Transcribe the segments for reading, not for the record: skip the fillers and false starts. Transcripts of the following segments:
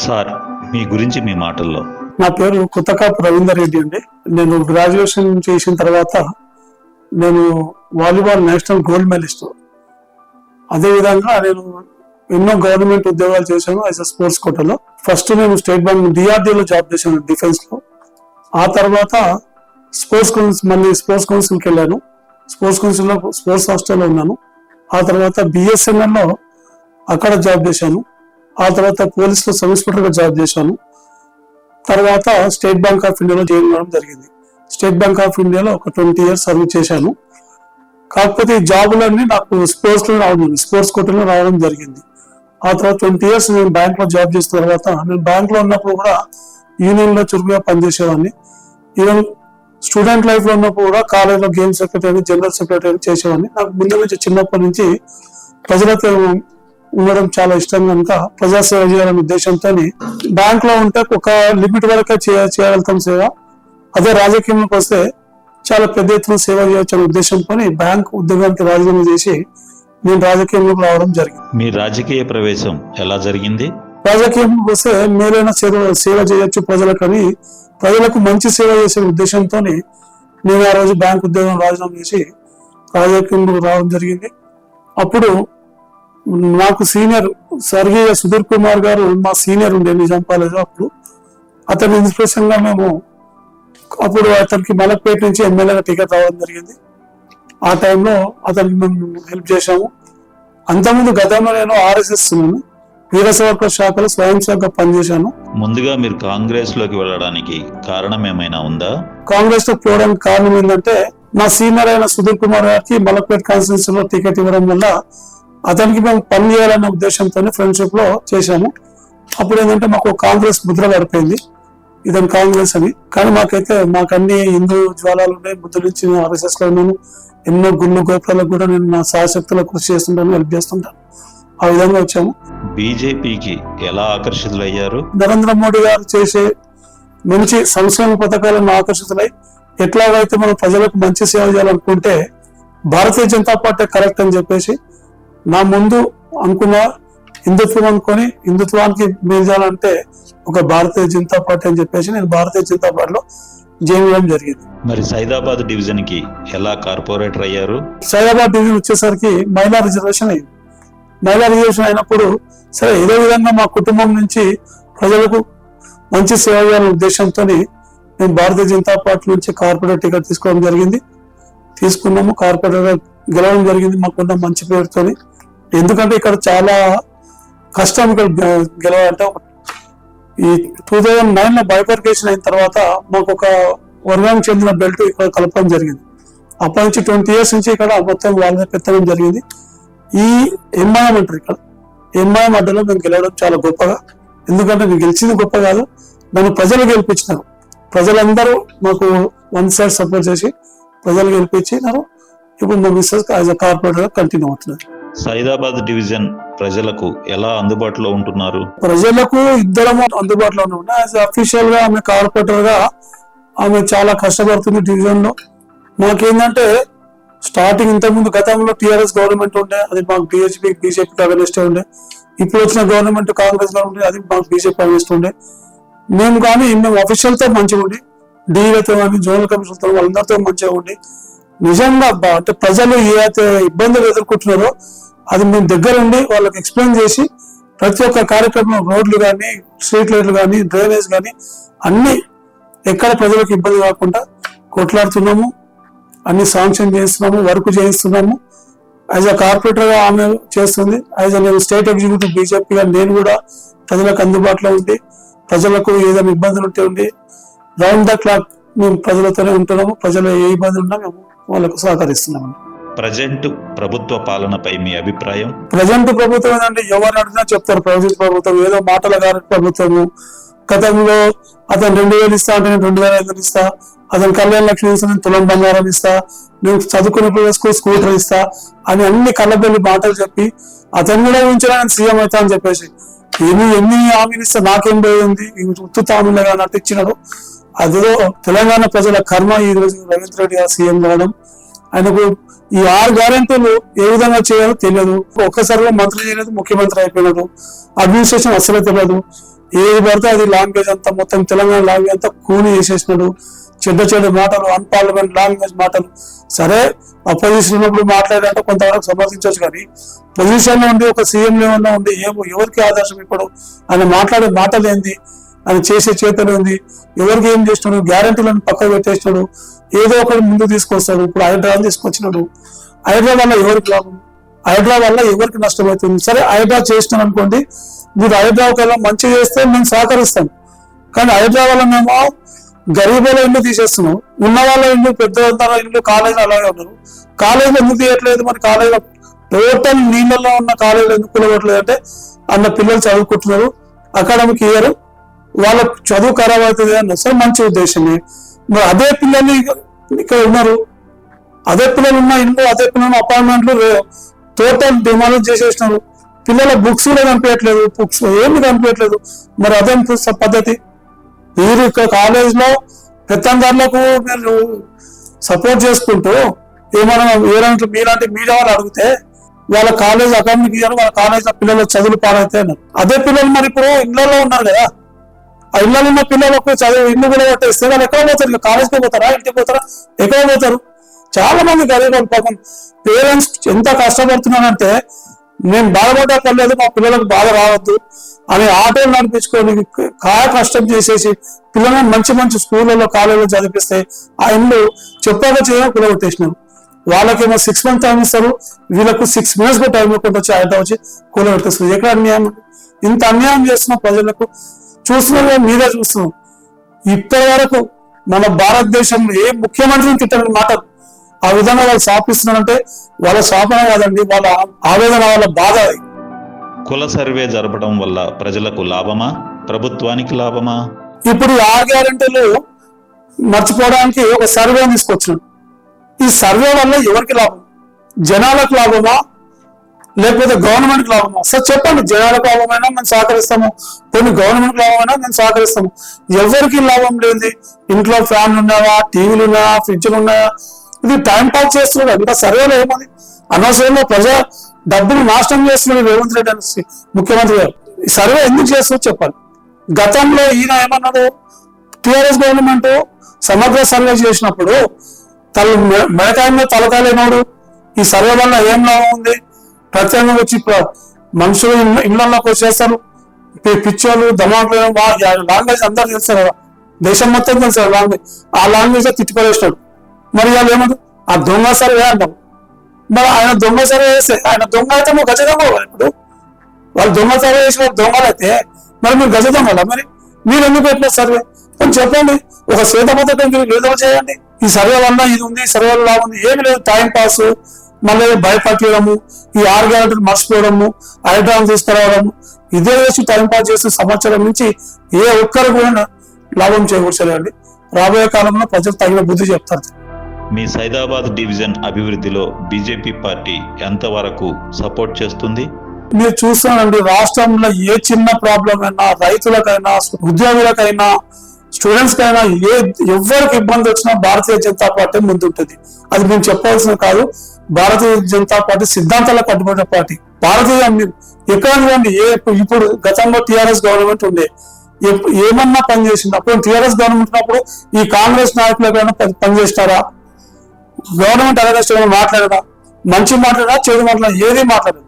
Sir, మీ గురించి మీ మాటల్లో. నా పేరు కుత్తకాపు రవీందర్ రెడ్డి అండి. నేను గ్రాడ్యుయేషన్ చేసిన తర్వాత నేను వాలీబాల్ నేషనల్ గోల్డ్ మెడలిస్ట్. అదేవిధంగా నేను ఎన్నో గవర్నమెంట్ ఉద్యోగాలు చేశాను యాజ్ అ స్పోర్ట్స్ కోటాలో. ఫస్ట్ నేను స్టేట్ బ్యాంక్ DRDOలో జాబ్ చేశాను డిఫెన్స్ లో. ఆ తర్వాత స్పోర్ట్స్ కౌన్సిల్కి వెళ్ళాను. స్పోర్ట్స్ కౌన్సిల్లో స్పోర్ట్స్ హాస్టల్లో ఉన్నాను. ఆ తర్వాత BSNLలో అక్కడ జాబ్ చేశాను. ఆ తర్వాత పోలీసులో సబ్ ఇన్స్పెక్టర్ గా జాబ్ చేశాను. తర్వాత స్టేట్ బ్యాంక్ ఆఫ్ ఇండియాలో జాయిన్ అవ్వడం జరిగింది. స్టేట్ బ్యాంక్ ఆఫ్ ఇండియాలో ఒక 20 years సర్వీస్ చేశాను. కాకపోతే ఈ జాబులన్నీ నాకు స్పోర్ట్స్ కోటాలో రావడం జరిగింది. ఆ తర్వాత 20 years నేను బ్యాంక్ లో జాబ్ చేసిన తర్వాత నేను బ్యాంక్ లో ఉన్నప్పుడు కూడా యూనియన్ లో చురుకుగా పనిచేసేవాడిని. ఈవెన్ స్టూడెంట్ లైఫ్ లో ఉన్నప్పుడు కూడా కాలేజ్ లో గేమ్ సెక్రటరీ, జనరల్ సెక్రటరీ చేసేవాడిని. నాకు ముందు నుంచి చిన్నప్పటి నుంచి ప్రజలతో ఉండడం చాలా ఇష్టం కనుక ప్రజాసేవ చేయాలనే ఉద్దేశంతో బ్యాంక్ లో ఉంటే ఒక లిమిట్ వరకే చేయగలుగుతాం సేవ. అదే రాజకీయంలోకి వస్తే చాలా పెద్ద ఎత్తున సేవ చేయొచ్చు అనే ఉద్దేశంతో బ్యాంక్ ఉద్యోగానికి రాజీనామా చేసి నేను రాజకీయంలోకి రావడం జరిగింది. మీ రాజకీయ ప్రవేశం ఎలా జరిగింది? రాజకీయంలోకి వస్తే మేలైన సేవ చేయొచ్చు ప్రజలకని, ప్రజలకు మంచి సేవ చేసే ఉద్దేశంతో నేను ఆ రోజు బ్యాంక్ ఉద్యోగం రాజీనామా చేసి రాజకీయంలోకి రావడం జరిగింది. అప్పుడు నాకు సీనియర్ స్వర్గీయ సుధీర్ కుమార్ గారు మా సీనియర్ ఉండే నిజాం కాలేజ్. అప్పుడు అతని ఇన్స్పిరేషన్ గా మేము అప్పుడు అతనికి మలక్పేట నుంచి ఎమ్మెల్యేగా టికెట్ రావడం జరిగింది. ఆ టైంలో అతనికి మేము హెల్ప్ చేశాము. అంతకుముందు గతంలో నేను RSS వీరశైవ శాఖలో స్వయం సేవగా పనిచేశాను. ముందుగా మీరు కాంగ్రెస్ లోకి వెళ్ళడానికి కారణం ఏమైనా ఉందా? కాంగ్రెస్ లో పోవడానికి కారణం ఏంటంటే మా సీనియర్ అయిన సుధీర్ కుమార్ గారికి మలక్పేట కాన్స్టిట్యూన్సీలో టికెట్ ఇవ్వడం వల్ల అతనికి మేము పని చేయాలనే ఉద్దేశంతో ఫ్రెండ్షిప్ లో చేశాము. అప్పుడు ఏంటంటే మాకు కాంగ్రెస్ ముద్ర పడిపోయింది, ఇదని కాంగ్రెస్ అని. కానీ మాకు అన్ని హిందూ జ్వాలాలు ఉన్నాయి. ముద్ర నుంచి నేను RSS లో ఉన్నాను. ఎన్నో గుళ్ళు గోపురాలకు కూడా నేను నా సాయశక్తులకు కృషి చేస్తుంటాను, హెల్ప్ చేస్తుంటాను. ఆ విధంగా వచ్చాము. బీజేపీకి ఎలా ఆకర్షితులయ్యారు? నరేంద్ర మోడీ గారు చేసే మంచి సంక్షేమ పథకాలను ఆకర్షితులై ఎట్లాగైతే మనం ప్రజలకు మంచి సేవ చేయాలనుకుంటే భారతీయ జనతా పార్టీ కరెక్ట్ అని చెప్పేసి నా ముందు అనుకున్న హిందుత్వం అనుకొని హిందుత్వానికి మేజాలంటే ఒక భారతీయ జనతా పార్టీ అని చెప్పేసి నేను భారతీయ జనతా పార్టీలో జాయిన్ అవ్వడం జరిగింది. మరి సైదాబాద్ డివిజన్ కి ఎలా కార్పొరేటర్ అయ్యారు? సైదాబాద్ డివిజన్ వచ్చేసరికి మహిళా రిజర్వేషన్ అయింది. మహిళా రిజర్వేషన్ అయినప్పుడు సరే ఏదో విధంగా మా కుటుంబం నుంచి ప్రజలకు మంచి సేవ చేయాలనే ఉద్దేశంతో నేను భారతీయ జనతా పార్టీ నుంచి కార్పొరేటర్ టికెట్ తీసుకోవడం జరిగింది. తీసుకున్నాము, కార్పొరేటర్ గెలవడం జరిగింది మాకున్న మంచి పేరుతోని. ఎందుకంటే ఇక్కడ చాలా కష్టం ఇక్కడ గెలవాలంటే. ఈ 2009లో బైఫర్కేషన్ అయిన తర్వాత మాకు ఒక వర్గానికి చెందిన బెల్ట్ ఇక్కడ కలపడం జరిగింది. అప్పటి నుంచి 20 years నుంచి ఇక్కడ మొత్తం వాళ్ళ పెట్టడం జరిగింది. ఈ ఎంఐఎం అంటారు, ఇక్కడ ఎంఐఎం అడ్డలో మేము గెలవడం చాలా గొప్పగా. ఎందుకంటే నేను గెలిచింది గొప్ప కాదు, నన్ను ప్రజలు గెలిపించినారు. ప్రజలందరూ మాకు వన్ సైడ్ సపోర్ట్ చేసి ప్రజలు గెలిపించినారు. ఇప్పుడు మా మిస్సెస్ యాజ్ అ కార్పొరేటర్ గా కంటిన్యూ అవుతున్నారు. సైదాబాద్ డివిజన్ ప్రజలకు ఎలా అందుబాటులో ఉంటున్నారు? ప్రజలకు ఇద్దరము అందుబాటులో ఉన్నాయి. యాజ్ అఫీషియల్ గా ఆమె కార్పొరేటర్ గా ఆమె చాలా కష్టపడుతుంది డివిజన్ లో. మాకేంటంటే స్టార్టింగ్ ఇంతకుముందు గతంలో TRS గవర్నమెంట్ ఉండే, అది మాకు బీజేపీ అగెనిస్ట్ ఉండే. ఇప్పుడు వచ్చిన గవర్నమెంట్ కాంగ్రెస్ గవర్నమెంట్, అది మాకు బీజేపీ అగెనిస్ట్ ఉండే. మేము అఫీషియల్ తో మంచిగా ఉండి, డీలతో కానీ జోనల్ కమిషన్తో వాళ్ళందరితో మంచిగా ఉండి నిజంగా అంటే ప్రజలు ఏదైతే ఇబ్బందులు ఎదుర్కొంటున్నారో అది మేము దగ్గర ఉండి వాళ్ళకి ఎక్స్ప్లెయిన్ చేసి ప్రతి ఒక్క కార్యక్రమం, రోడ్లు కానీ, స్ట్రీట్ లైట్లు కానీ, డ్రైనేజ్ కానీ అన్ని ఎక్కడ ప్రజలకు ఇబ్బంది కాకుండా కొట్లాడుతున్నాము. అన్ని శాంక్షన్ చేస్తున్నాము, వర్క్ చేయిస్తున్నాము. యాజ్ అ కార్పొరేటర్ గా ఆమె చేస్తుంది. యాజ్ నేను స్టేట్ ఎగ్జిక్యూటివ్ బీజేపీగా నేను కూడా ప్రజలకు అందుబాటులో ఉండి, ప్రజలకు ఏదైనా ఇబ్బందులు ఉంటే రౌండ్ ద క్లాక్ మేము ప్రజలతోనే ఉంటున్నాము. ప్రజలు ఏ ఇబ్బందులు ఉన్నా మేము వాళ్ళకు సహకరిస్తున్నాము. ప్రజెంట్ ప్రభుత్వ పాలనపై మీ అభిప్రాయం? ప్రజెంట్ ప్రభుత్వం ఏంటంటే ఎవరిని అడిగినా చెప్తారు ప్రజెంట్ ప్రభుత్వం ఏదో మాటల గారి ప్రభుత్వము. గతంలో అతను 2000 ఇస్తా అంటే నేను 2500 ఇస్తా, అతను కళ్యాణ లక్ష్మి ఇస్తా, నేను తులం బంగారం ఇస్తా, నేను చదువుకునే స్కూటర్ ఇస్తా అని అన్ని కళ్ళబెల్లి మాటలు చెప్పి అతను కూడా ఉంచినా నేను సీఎం అవుతా అని చెప్పేసి ఎన్ని హామీలు ఇస్తా నాకేం పోయింది, ఉత్తు హామీలు అన్నట్టు ఇచ్చినాడు. అదిలో తెలంగాణ ప్రజల కర్మ ఈ రోజు రేవంత్ రెడ్డి గారు సీఎం కావడం. ఆయనకు ఈ 6 గ్యారెంటీలు ఏ విధంగా చేయాలో తెలియదు. ఒక్కసారిగా మంత్రి చేయలేదు, ముఖ్యమంత్రి అయిపోయినాడు. అడ్మినిస్ట్రేషన్ అసలే తెలియదు. ఏది పడితే అది లాంగ్వేజ్ అంతా మొత్తం తెలంగాణ లాంగ్వేజ్ అంతా కూని చేసేసినాడు. చెడ్డ మాటలు, అన్పార్లమెంట్ లాంగ్వేజ్ మాటలు. సరే అపోజిషన్ ఉన్నప్పుడు మాట్లాడాలంటే కొంతవరకు సమర్థించవచ్చు, కానీ పొజిషన్ లో ఉండి ఒక సీఎం లెవెల్లో ఉండి ఎవరికి ఆదర్శం ఇప్పుడు ఆయన మాట్లాడే మాటలు ఏంది, ఆయన చేసే చేతలు ఏంది, ఎవరికి ఏం చేస్తున్నాడు, గ్యారంటీలను పక్కకు పెట్టేసినాడు, ఏదో ఒకటి ముందుకు తీసుకొస్తాడు. ఇప్పుడు హైడ్రాని తీసుకొచ్చినాడు. హైడ్రా వల్ల ఎవరికి లాభం, హైడ్రా వల్ల ఎవరికి నష్టమవుతుంది? సరే హైడ్రా చేసినాం అనుకోండి, మీరు హైడ్రా ఒకవేళ మంచి చేస్తే మేము సహకరిస్తాం, కానీ హైడ్రా వల్ల మేము గరీబుల ఇల్లు తీసేస్తున్నాం, ఉన్న వాళ్ళ ఇల్లు, పెద్ద ఇల్లు, కాలేజీలు అలాగే ఉన్నారు. కాలేజీలో ఎందుకు తీయట్లేదు? మరి కాలేజీలో టోటల్ నీళ్ళల్లో ఉన్న కాలేజీలు ఎందుకు కూలగొట్టలేదు అంటే అన్న పిల్లలు చదువుకుంటున్నారు, అకాడమిక్ ఇయర్ వాళ్ళ చదువు ఖరాబ్ అవుతుంది అన్న. సరే మంచి ఉద్దేశమే. మరి అదే పిల్లలు ఇక్కడ ఉన్నారు, అదే పిల్లలు ఉన్న ఇల్లు, అదే పిల్లలు అపార్ట్మెంట్లు టోటల్ డిమాలిష్ చేసేసినారు. పిల్లల బుక్స్ కూడా కనిపించట్లేదు, బుక్స్ ఏమి కనిపించట్లేదు. మరి అదే పద్ధతి. మీరు ఇక్కడ కాలేజ్ లో పెత్తందారులకు మీరు సపోర్ట్ చేసుకుంటూ ఏమైనా మీలాంటి మీడియా వాళ్ళు అడిగితే వాళ్ళ కాలేజ్ అకాడమిక్ ఇయర్ వాళ్ళ కాలేజ్ పిల్లల చదువులు పాడైతే అన్నారు. అదే పిల్లలు మరి ఇప్పుడు ఇళ్లలో ఉన్నారు కదా, ఆ ఇళ్లలో ఉన్న పిల్లలకు చదువు ఇల్లు కూడా కొట్టేస్తే వాళ్ళు ఎక్కడ పోతారు? కాలేజ్కి పోతారా, ఇంటికి పోతారా, ఎక్కడ పోతారు? చాలా మంది గరీబ్ పాపం పేరెంట్స్ ఎంత కష్టపడుతున్నారంటే నేను బాధపడక్కర్లేదు, మా పిల్లలకు బాధ రావద్దు అని ఆటోలు నడిపించుకొని కష్టం చేసేసి పిల్లలను మంచి స్కూళ్ళలో కాలేజీలో చదివిస్తే ఆ ఇల్లు చెప్పాక చేయడం కూలగొట్టేసినారు. వాళ్ళకేమో 6 months టైం ఇస్తారు, వీళ్ళకు 6 minutes కూడా టైం ఇవ్వకుండా వచ్చి ఆయన వచ్చి కూలగొట్టేస్తారు. ఎక్కడ అన్యాయం? ఇంత అన్యాయం చేస్తున్నాం ప్రజలకు. చూస్తున్నారు, మీరే చూస్తున్నాం. ఇప్పటి వరకు మన భారతదేశంలో ఏ ముఖ్యమంత్రిని తిట్టని మాట ఆ విధంగా వాళ్ళు శాపిస్తున్నారంటే వాళ్ళ శాపన కాదండి, వాళ్ళ ఆవేదన, వాళ్ళ బాధ. కుల సర్వే జరపడం వల్ల ప్రజలకు లాభమా, ప్రభుత్వానికి లాభమా? ఇప్పుడు 6 గ్యారెంటీలు మర్చిపోవడానికి ఒక సర్వే తీసుకొచ్చినాడు. ఈ సర్వే వల్ల ఎవరికి లాభం? జనాలకు లాభమా లేకపోతే గవర్నమెంట్ లాభమా? సార్ చెప్పండి. జనాలకు లాభమైనా మేము సహకరిస్తాము, కొన్ని గవర్నమెంట్ లాభమైనా మేము సహకరిస్తాము. ఎవరికి లాభం లేదు. ఇంట్లో ఫ్యాన్లు ఉన్నాయా, టీవీలు ఉన్నాయా, ఫ్రిడ్జ్లు ఉన్నాయా? ఇది టైం పాస్ చేస్తున్నాడు. ఇంకా సర్వేలో ఏమని అనవసరంలో ప్రజా డబ్బులు నాశనం చేస్తున్నాడు రేవంత్ రెడ్డి అని ముఖ్యమంత్రి గారు. ఈ సర్వే ఎందుకు చేస్తుందో చెప్పాలి. గతంలో ఈయన ఏమన్నాడు, టీఆర్ఎస్ గవర్నమెంట్ సమగ్ర సర్వే చేసినప్పుడు మెడకాయ తలకాయలేనాడు, ఈ సర్వే వల్ల ఏం లాభం ఉంది, ప్రత్యేకంగా వచ్చి మనుషులు ఇళ్లలోకి వచ్చేస్తారు, పిచ్చోళ్ళు దమాకులు, లాంగ్వేజ్ అందరు తెలుస్తారు కదా, దేశం మొత్తం తెలుసు లాంగ్వేజ్. ఆ లాంగ్వేజ్ లో తిట్టిపడేసినాడు. మరి వాళ్ళు ఏమన్నారు, ఆ దొంగ సర్వే అంటారు. మరి ఆయన దొంగ సర్వే చేస్తే ఆయన దొంగ అయితే నువ్వు గజ దొంగ. ఇప్పుడు వాళ్ళు దొంగ సర్వే చేసిన దొంగలు అయితే మరి మీరు గజ దొంగలా? మరి మీరు ఎందుకు పెట్టిన సర్వే కొంచెం చెప్పండి. ఒక శ్వేత పథకం విడుదల చేయండి. ఈ సర్వే వల్ల ఇది ఉంది, సర్వే వల్ల ఉంది, ఏమి లేదు. టైం పాస్, మళ్ళీ భయపట్టడము, ఈ 6 గ్యారెంటీలు మర్చిపోవడము, హైడ్రాన్ తీసుకురావడము, ఇదే వేసి టైం పాస్ చేసే సంవత్సరం నుంచి ఏ ఒక్కరు కూడా లాభం చేకూర్చలేండి. రాబోయే కాలంలో ప్రజలు తగిన బుద్ధి చెప్తారు. మీ సైదాబాద్ డివిజన్ అభివృద్ధిలో బీజేపీ పార్టీ ఎంతవరకు సపోర్ట్ చేస్తుంది? మీరు చూస్తానండి, రాష్ట్రంలో ఏ చిన్న ప్రాబ్లం అయినా, రైతులకైనా, ఉద్యోగులకైనా, స్టూడెంట్స్ కైనా, ఎవరికి ఇబ్బంది వచ్చినా భారతీయ జనతా పార్టీ ముందుంటుంది. అది మేము చెప్పాల్సిన కాదు. భారతీయ జనతా పార్టీ సిద్ధాంతాలకు కట్టుబడిన పార్టీ. భారతీయ ఎక్కడ ఇప్పుడు గతంలో టీఆర్ఎస్ గవర్నమెంట్ ఉండే, ఏమన్నా పనిచేసింది? అప్పుడు టీఆర్ఎస్ గవర్నమెంట్ ఉన్నప్పుడు ఈ కాంగ్రెస్ నాయకులు ఎక్కడైనా పనిచేస్తారా? గవర్నమెంట్ అరెస్ట్ మాట్లాడరా? మంచి మాట్లాడరా, చెడు మాట్లాడరా? ఏది మాట్లాడదు.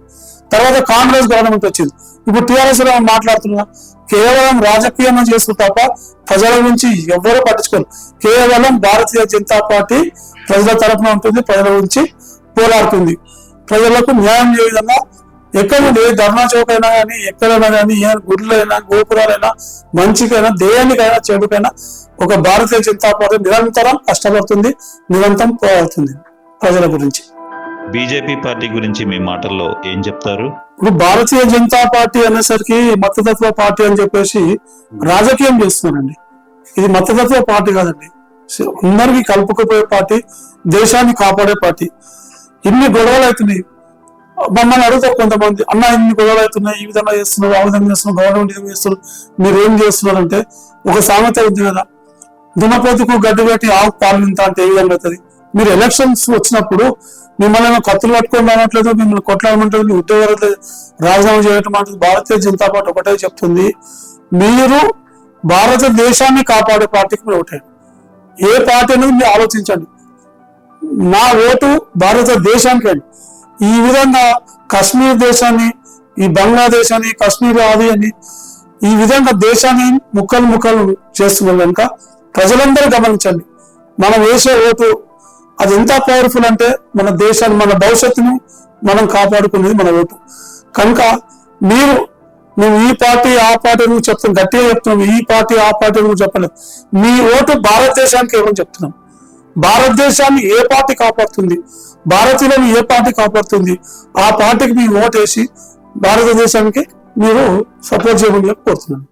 తర్వాత కాంగ్రెస్ గవర్నమెంట్ వచ్చింది, ఇప్పుడు టీఆర్ఎస్ మాట్లాడుతున్నా. కేవలం రాజకీయం చేస్తూ తప్ప ప్రజల గురించి ఎవరు పట్టించుకోరు. కేవలం భారతీయ జనతా పార్టీ ప్రజల తరఫున ఉంటుంది, ప్రజల గురించి పోరాడుతుంది. ప్రజలకు న్యాయం ఏ విధంగా ఎక్కడ ఏ ధర్నా చౌక్ అయినా కానీ, ఎక్కడైనా కానీ, ఏ గుడ్లైనా, గోపురాలైనా, మంచికైనా, దేనికైనా, చెడుకైనా ఒక భారతీయ జనతా పార్టీ నిరంతరం కష్టపడుతుంది, నిరంతరం పోరాడుతుంది ప్రజల గురించి. బీజేపీ పార్టీ గురించి మీ మాటల్లో ఏం చెప్తారు? ఇప్పుడు భారతీయ జనతా పార్టీ అనేసరికి మతతత్వ పార్టీ అని చెప్పేసి రాజకీయం చేస్తున్నారండి. ఇది మతతత్వ పార్టీ కాదండి, అందరికీ కలుపుకుపోయే పార్టీ, దేశాన్ని కాపాడే పార్టీ. ఇన్ని గొడవలు అవుతున్నాయి. మమ్మల్ని అడుగుతారు కొంతమంది, అన్న ఇన్ని గొడవలు అవుతున్నాయి, ఈ విధంగా చేస్తున్నారు, ఆ విధంగా చేస్తున్నారు, గవర్నమెంట్ ఏం చేస్తున్నారు, మీరు ఏం చేస్తున్నారంటే ఒక సామెత ఉంది కదా, దున్నపోతుకు గడ్డి పెట్టి ఆవు పాలింత అంటే ఏ విధంగా అవుతుంది? మీరు ఎలక్షన్స్ వచ్చినప్పుడు మిమ్మల్ని కత్తులు పట్టుకొని రావట్లేదు, మిమ్మల్ని కొట్లాడమంటుంది, మీ ఉద్యోగాలు రాజీనామా చేయటం అంటుంది. భారతీయ జనతా పార్టీ ఒకటే చెప్తుంది, మీరు భారతదేశాన్ని కాపాడే పార్టీకి మీరు ఓటేయండి. ఏ పార్టీ అనేది మీరు ఆలోచించండి. నా ఓటు భారతదేశానికి అండి. ఈ విధంగా కశ్మీర్ దేశాన్ని, ఈ బంగ్లాదేశాన్ని, కశ్మీర్ ఆది అని ఈ విధంగా దేశాన్ని ముక్కలు చేస్తున్నారు కనుక ప్రజలందరూ గమనించండి. మనం వేసే ఓటు అది ఎంత పవర్ఫుల్ అంటే మన దేశాన్ని, మన భవిష్యత్తును మనం కాపాడుకునేది మన ఓటు. కనుక మేము ఈ పార్టీ ఆ పార్టీ నువ్వు చెప్తాం, గట్టిగా చెప్తున్నాం, ఈ పార్టీ ఆ పార్టీ నువ్వు చెప్పలేదు. మీ ఓటు భారతదేశానికి ఏమని చెప్తున్నాం. భారతదేశాన్ని ఏ పార్టీ కాపాడుతుంది, భారతీయులను ఏ పార్టీ కాపాడుతుంది, ఆ పార్టీకి మీ ఓటు వేసి భారతదేశానికి మీరు సపోర్ట్ చేయమని కోరుతున్నాను.